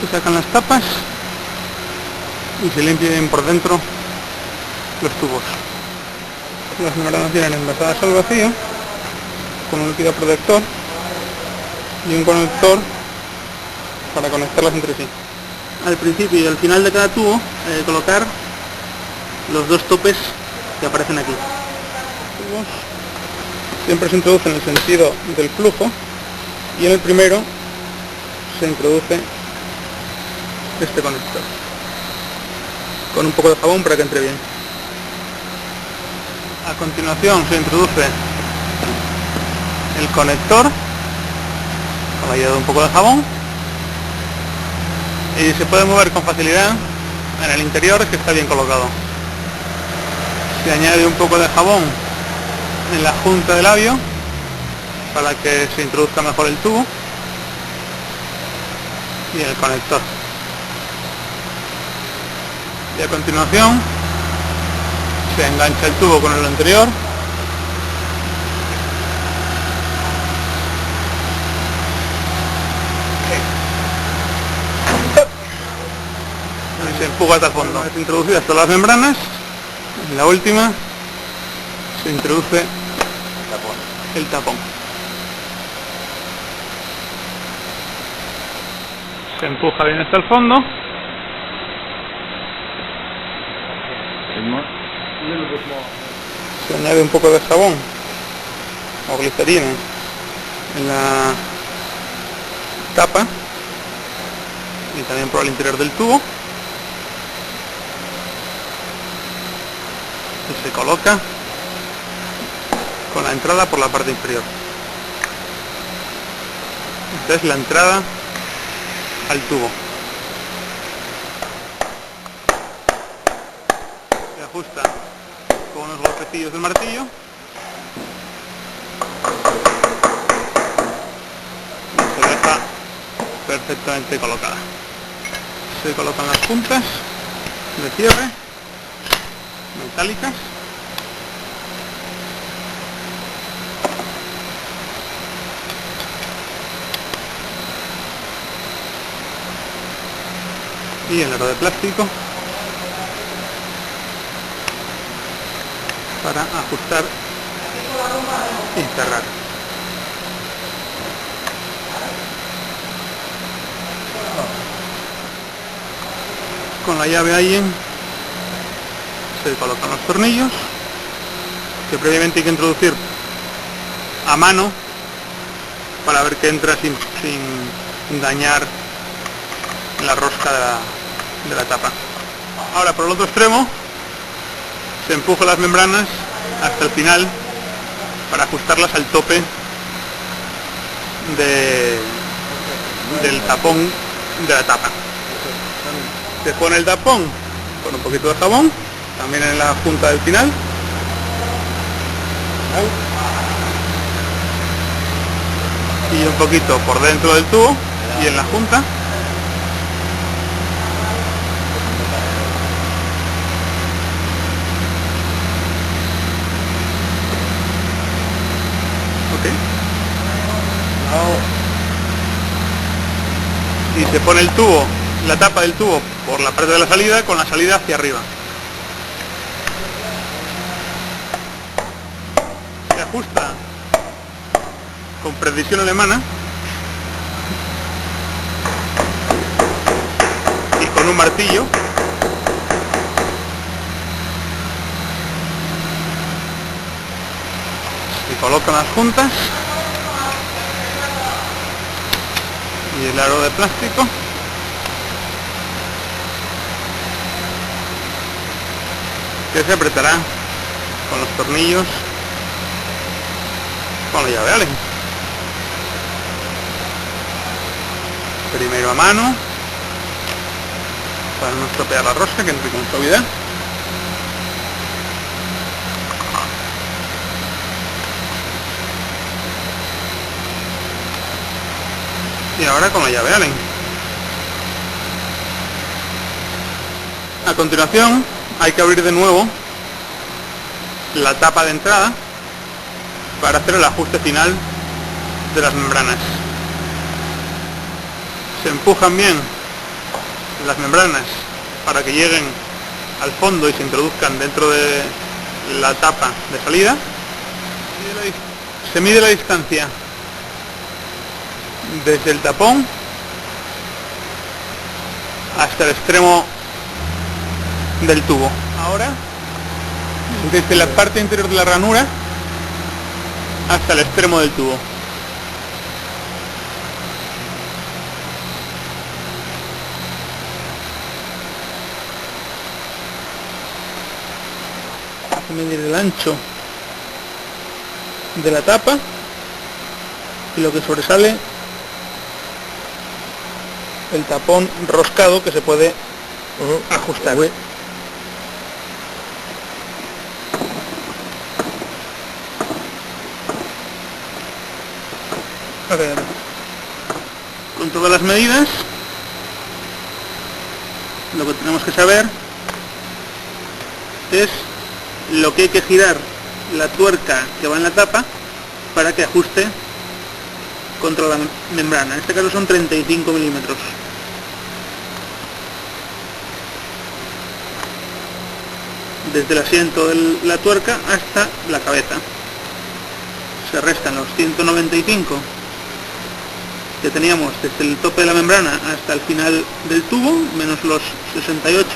Se sacan las tapas y se limpian por dentro los tubos. Las membranas vienen envasadas al vacío con un líquido protector y un conector para conectarlas entre sí. Al principio y al final de cada tubo hay que colocar los dos topes que aparecen aquí. Los tubos siempre se introducen en el sentido del flujo y en el primero se introduce este conector con un poco de jabón para que entre bien. A continuación se introduce el conector con la ayuda de un poco de jabón y se puede mover con facilidad en el interior, que está bien colocado. Se añade un poco de jabón en la junta del labio para que se introduzca mejor el tubo y el conector. Y a continuación se engancha el tubo con el anterior y se empuja hasta el fondo. Una vez introducidas todas las membranas, en la última se introduce el tapón. Se empuja bien hasta el fondo. Se añade un poco de jabón o glicerina en la tapa y también por el interior del tubo y se coloca con la entrada por la parte inferior. Esta es la entrada al tubo. Se ajusta con unos golpecillos del martillo y se deja perfectamente colocada. Se colocan las puntas de cierre metálicas y el aro de plástico para ajustar y cerrar. Con la llave Allen se colocan los tornillos que previamente hay que introducir a mano para ver que entra sin dañar la rosca de la tapa. Ahora por el otro extremo se empujan las membranas hasta el final para ajustarlas al tope del tapón de la tapa. Se pone el tapón con un poquito de jabón, también en la junta del final. Y un poquito por dentro del tubo y en la junta. Y se pone el tubo, la tapa del tubo por la parte de la salida, con la salida hacia arriba. Se ajusta con precisión alemana y con un martillo. Se colocan las juntas y el aro de plástico que se apretará con los tornillos con la llave Allen. Primero a mano para no estropear la rosca, que entre con suavidad. Y ahora con la llave Allen. A continuación hay que abrir de nuevo la tapa de entrada para hacer el ajuste final de las membranas. Se empujan bien las membranas para que lleguen al fondo y se introduzcan dentro de la tapa de salida. Se mide la distancia desde el tapón hasta el extremo del tubo. Ahora, desde la parte interior de la ranura hasta el extremo del tubo. Vamos a medir el ancho de la tapa y lo que sobresale el tapón roscado que se puede ajustar. Con todas las medidas, lo que tenemos que saber es lo que hay que girar la tuerca que va en la tapa para que ajuste contra la membrana. En este caso son 35 milímetros. Desde el asiento de la tuerca hasta la cabeza. Se restan los 195 que teníamos desde el tope de la membrana hasta el final del tubo, menos los 68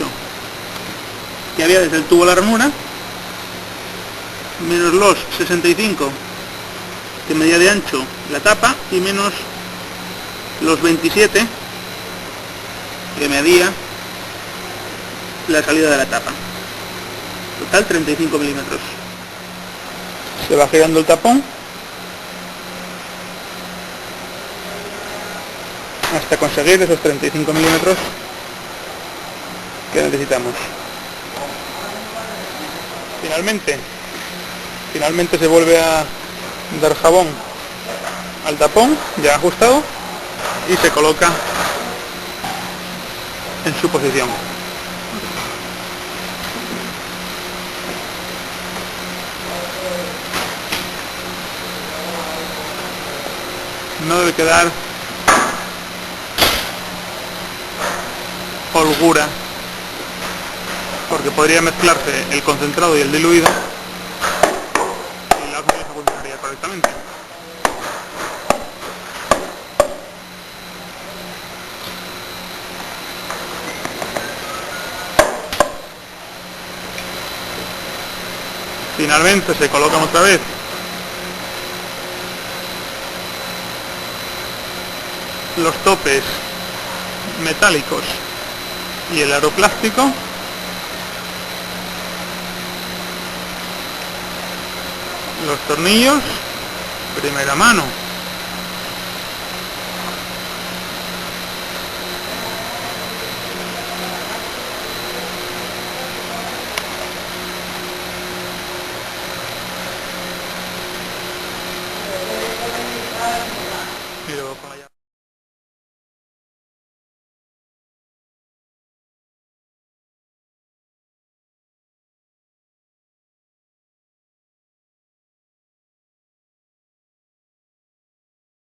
que había desde el tubo a la ranura, menos los 65 que medía de ancho la tapa y menos los 27 que medía la salida de la tapa. Total 35 milímetros. Se va girando el tapón hasta conseguir esos 35 milímetros que necesitamos. Finalmente se vuelve a dar jabón al tapón ya ajustado y se coloca en su posición. No debe quedar holgura, porque podría mezclarse el concentrado y el diluido y la hornilla no funcionaría correctamente. Finalmente se colocan otra vez los topes metálicos y el aeroplástico, los tornillos, primera mano